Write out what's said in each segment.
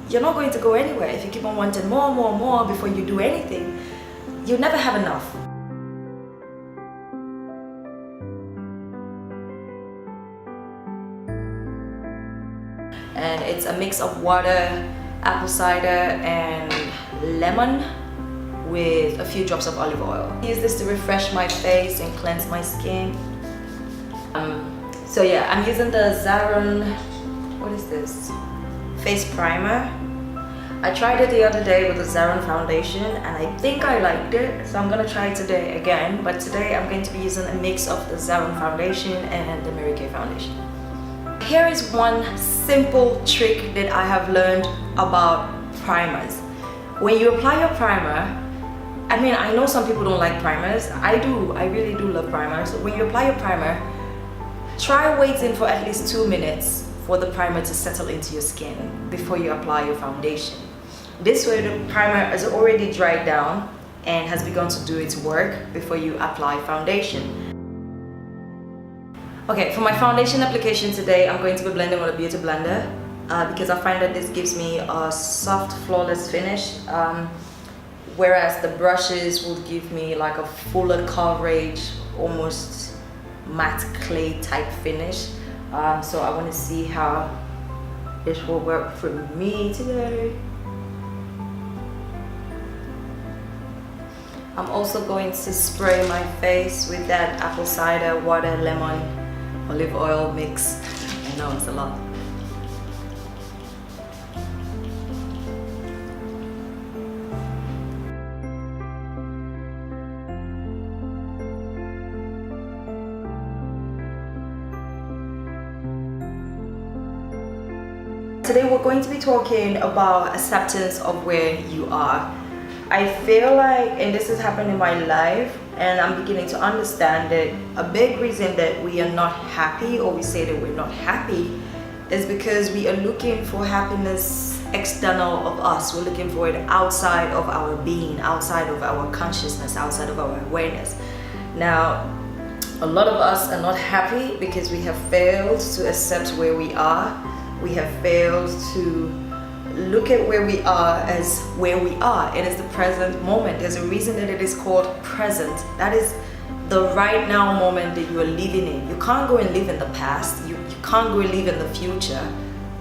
you're not going to go anywhere. If you keep on wanting more, more, more before you do anything, you'll never have enough. And it's a mix of water, apple cider, and lemon with a few drops of olive oil. I use this to refresh my face and cleanse my skin. So yeah, I'm using the Zaron, what is this? Face primer. I tried it the other day with the Zaron foundation and I think I liked it, so I'm gonna try it today again. But today I'm going to be using a mix of the Zaron foundation and the Mary Kay foundation. Here is one simple trick that I have learned about primers. When you apply your primer, I mean, I know some people don't like primers. I do. I really do love primers. When you apply your primer, try waiting for at least 2 minutes for the primer to settle into your skin before you apply your foundation. This way the primer has already dried down and has begun to do its work before you apply foundation. Okay, for my foundation application today, I'm going to be blending with a beauty blender because I find that this gives me a soft, flawless finish, whereas the brushes will give me like a fuller coverage, almost matte clay type finish. So I want to see how this will work for me today. I'm also going to spray my face with that apple cider, water, lemon, olive oil mix. I know it's a lot. Today we're going to be talking about acceptance of where you are. I feel like, and this has happened in my life, and I'm beginning to understand that a big reason that we are not happy, or we say that we're not happy, is because we are looking for happiness external of us. We're looking for it outside of our being, outside of our consciousness, outside of our awareness. Now, a lot of us are not happy because we have failed to accept where we are. We have failed to look at where we are as where we are. It is the present moment. There's a reason that it is called present. That is the right now moment that you are living in. You can't go and live in the past. You can't go and live in the future.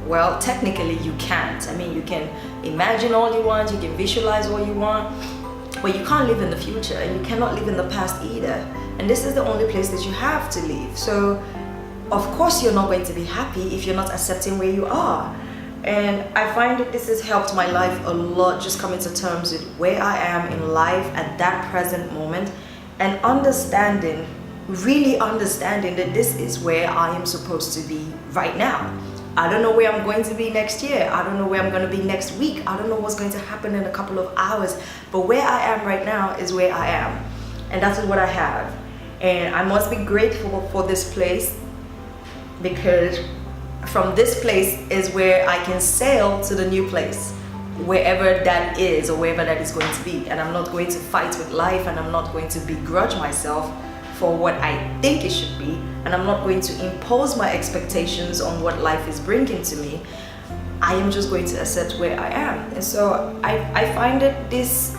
Well, technically you can't. I mean, you can imagine all you want, you can visualize all you want, but you can't live in the future, and you cannot live in the past either. And this is the only place that you have to live. So of course you're not going to be happy if you're not accepting where you are. And I find that this has helped my life a lot, just coming to terms with where I am in life at that present moment, and understanding, really understanding that this is where I am supposed to be right now. I don't know where I'm going to be next year. I don't know where I'm going to be next week. I don't know what's going to happen in a couple of hours, but where I am right now is where I am, and that is what I have. And I must be grateful for this place, because from this place is where I can sail to the new place, wherever that is, or wherever that is going to be. And I'm not going to fight with life, and I'm not going to begrudge myself for what I think it should be, and I'm not going to impose my expectations on what life is bringing to me. I am just going to accept where I am. And so I find that this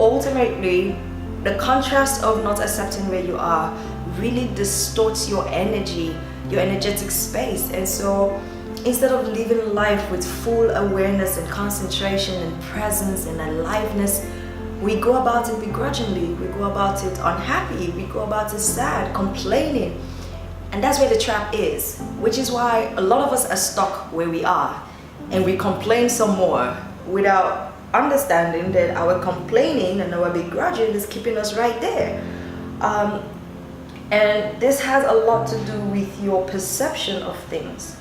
ultimately, the contrast of not accepting where you are really distorts your energy, your energetic space. And so instead of living life with full awareness and concentration and presence and aliveness, we go about it begrudgingly, we go about it unhappy, we go about it sad, complaining. And that's where the trap is, which is why a lot of us are stuck where we are, and we complain some more without understanding that our complaining and our begrudging is keeping us right there. And this has a lot to do with your perception of things.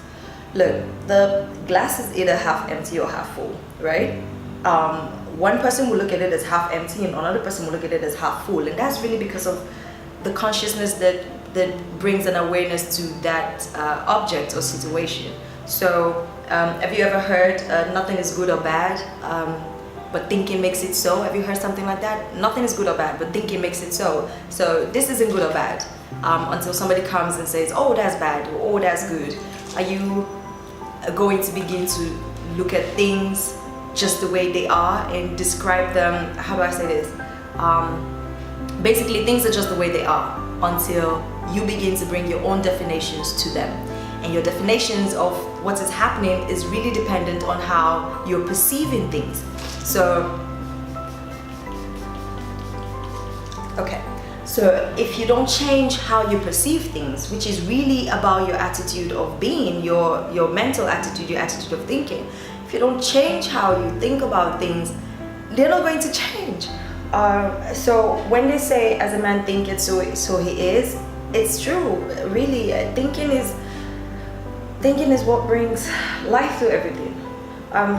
Look, the glass is either half empty or half full, right? One person will look at it as half empty, and another person will look at it as half full. And that's really because of the consciousness that brings an awareness to that object or situation. So have you ever heard nothing is good or bad, but thinking makes it so? Have you heard something like that? Nothing is good or bad, but thinking makes it so. So this isn't good or bad until somebody comes and says, oh, that's bad, or oh, that's good. Are you going to begin to look at things just the way they are and describe them, how do I say this? Basically, things are just the way they are until you begin to bring your own definitions to them. And your definitions of what is happening is really dependent on how you're perceiving things. So, okay. So if you don't change how you perceive things, which is really about your attitude of being, your mental attitude, your attitude of thinking, if you don't change how you think about things, they're not going to change. So when they say, as a man thinketh, so he is, it's true. Really, thinking is what brings life to everything.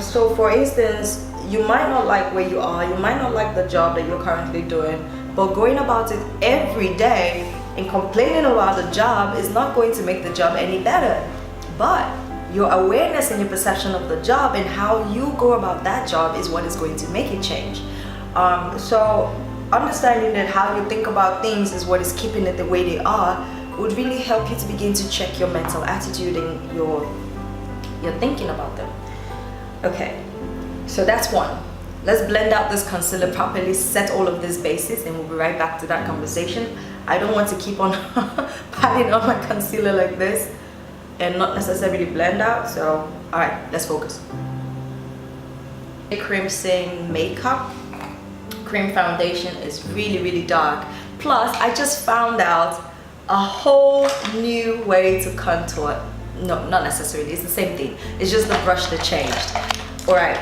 So for instance, you might not like where you are, you might not like the job that you're currently doing, but going about it every day and complaining about the job is not going to make the job any better. But your awareness and your perception of the job and how you go about that job is what is going to make it change. So understanding that how you think about things is what is keeping it the way they are would really help you to begin to check your mental attitude and your thinking about them. Okay, so that's one. Let's blend out this concealer properly, set all of this bases, and we'll be right back to that conversation. I don't want to keep on patting on my concealer like this and not necessarily blend out, so all right, let's focus. Crimson makeup, cream foundation is really dark. Plus, I just found out a whole new way to contour. No, not necessarily, it's the same thing. It's just the brush that changed. All right,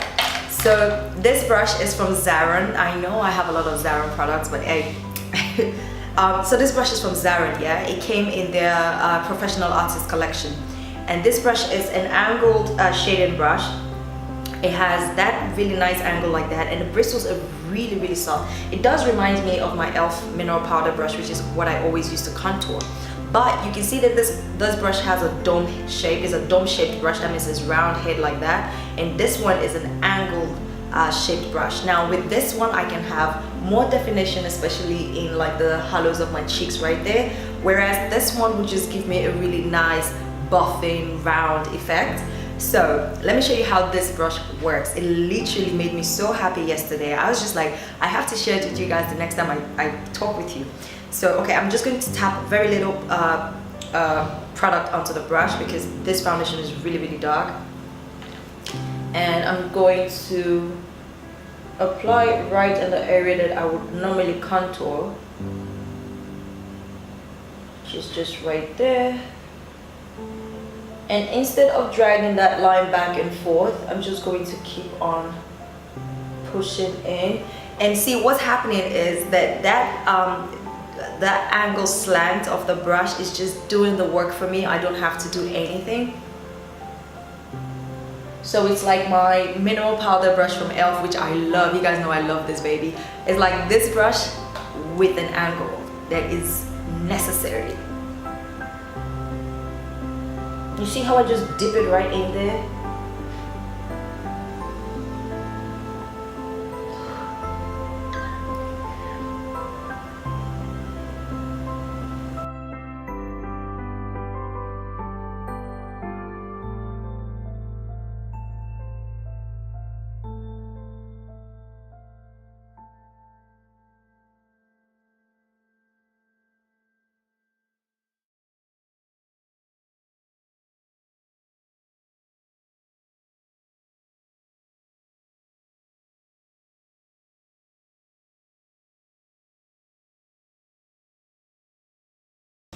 so this brush is from Zaron. I know I have a lot of Zaron products, but hey. So this brush is from Zaron, yeah? It came in their professional artist collection. And this brush is an angled shading brush. It has that really nice angle like that, and the bristles are really soft. It does remind me of my e.l.f. mineral powder brush, which is what I always use to contour. But you can see that this brush has a dome shape. It's a dome shaped brush, that means it's round head like that. And this one is an angled shaped brush. Now with this one, I can have more definition, especially in like the hollows of my cheeks right there. Whereas this one would just give me a really nice buffing round effect. So let me show you how this brush works. It literally made me so happy yesterday. I was just like, I have to share it with you guys the next time I talk with you. So okay, I'm just going to tap very little product onto the brush because this foundation is really dark. And I'm going to apply it right in the area that I would normally contour, which is just right there. And instead of dragging that line back and forth, I'm just going to keep on pushing in. And see, what's happening is that angle slant of the brush is just doing the work for me. I don't have to do anything. So it's like my mineral powder brush from e.l.f., which I love. You guys know I love this baby. It's like this brush with an angle that is necessary. You see how I just dip it right in there?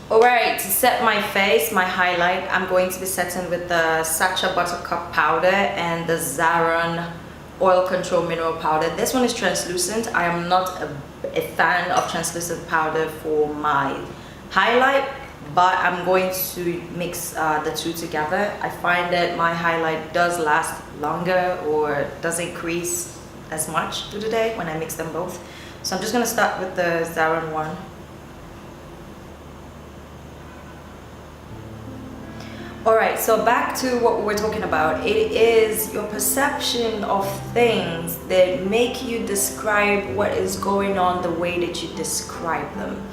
Alright, to set my face, my highlight, I'm going to be setting with the Sacha Buttercup powder and the Zaron Oil Control Mineral Powder. This one is translucent. I am not a fan of translucent powder for my highlight, but I'm going to mix the two together. I find that my highlight does last longer or doesn't crease as much through the day when I mix them both. So I'm just going to start with the Zaron one. Alright, so back to what we were talking about. It is your perception of things that make you describe what is going on the way that you describe them.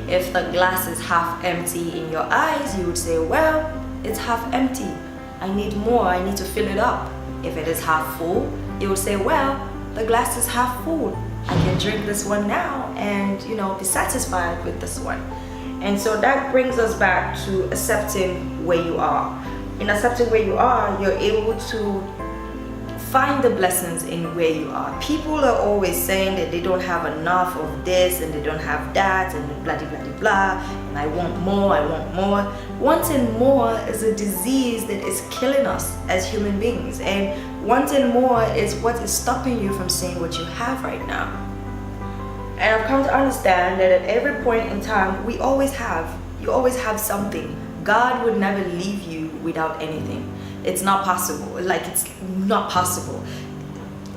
If the glass is half empty in your eyes, you would say, well, it's half empty. I need more, I need to fill it up. If it is half full, you will say, well, the glass is half full. I can drink this one now and, you know, be satisfied with this one. And so that brings us back to accepting where you are. In accepting where you are, you're able to find the blessings in where you are. People are always saying that they don't have enough of this and they don't have that and blah blah blah blah, and I want more, I want more. Wanting more is a disease that is killing us as human beings, and wanting more is what is stopping you from seeing what you have right now. And I've come to understand that at every point in time, you always have something. God would never leave you without anything. It's not possible. Like, it's not possible.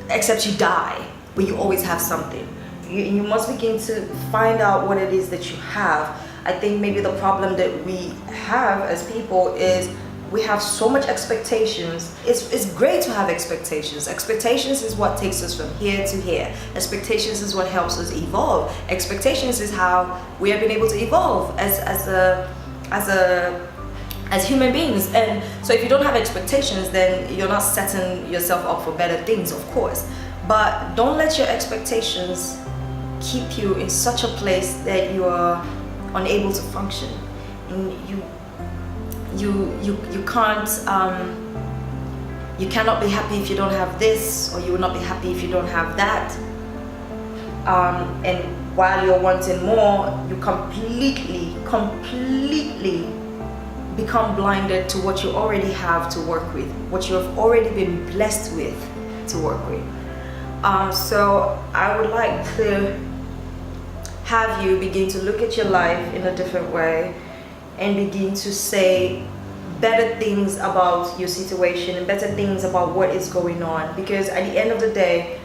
Except you die, but you always have something. You must begin to find out what it is that you have. I think maybe the problem that we have as people is we have so much expectations. It's great to have expectations. Expectations is what takes us from here to here. Expectations is what helps us evolve. Expectations is how we have been able to evolve as human beings. And so if you don't have expectations, then you're not setting yourself up for better things, of course. But don't let your expectations keep you in such a place that you are unable to function. And you can't you cannot be happy if you don't have this, or you will not be happy if you don't have that. And while you're wanting more, you completely become blinded to what you already have to work with, what you have already been blessed with to work with. So I would like to have you begin to look at your life in a different way and begin to say better things about your situation and better things about what is going on, because at the end of the day,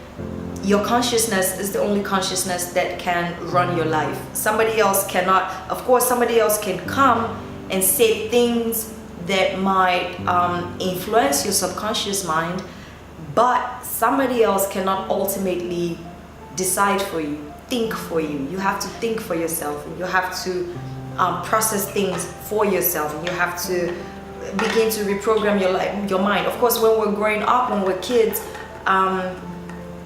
your consciousness is the only consciousness that can run your life. Somebody else cannot. Of course, somebody else can come and say things that might influence your subconscious mind, but somebody else cannot ultimately decide for you, think for you. You have to think for yourself, and you have to process things for yourself, and you have to begin to reprogram your mind. Of course, when we're growing up, when we're kids,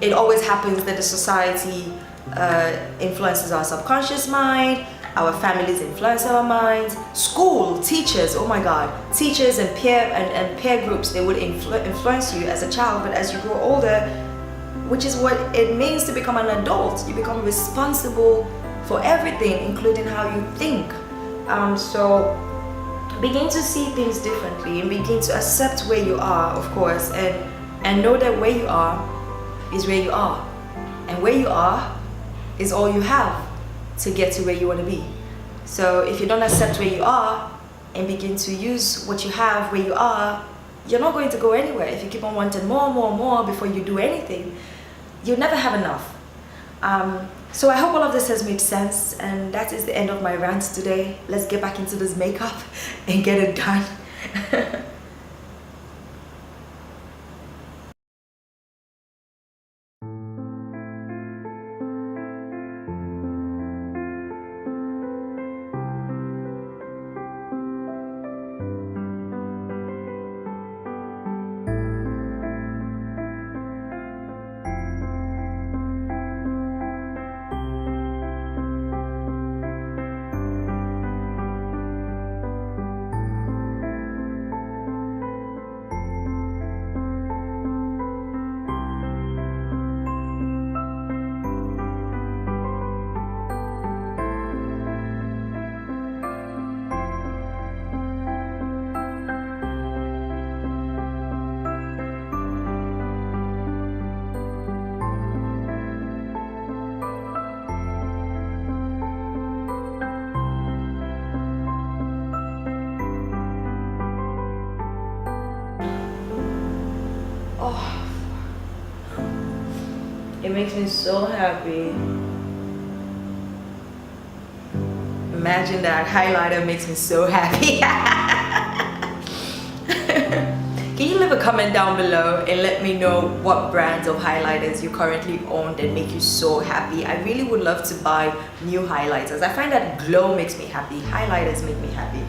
it always happens that the society influences our subconscious mind, our families influence our minds, school, teachers, oh my god, teachers and peer groups, they would influence you as a child. But as you grow older, which is what it means to become an adult, you become responsible for everything, including how you think. So begin to see things differently and begin to accept where you are, of course, and know that where you are is where you are, and where you are is all you have to get to where you want to be. So if you don't accept where you are and begin to use what you have where you are, you're not going to go anywhere. If you keep on wanting more before you do anything, you'll never have enough. So I hope all of this has made sense, and that is the end of my rant today. Let's get back into this makeup and get it done. Oh, it makes me so happy. Imagine that highlighter makes me so happy. Can you leave a comment down below and let me know what brands of highlighters you currently own that make you so happy? I really would love to buy new highlighters. I find that glow makes me happy. Highlighters make me happy.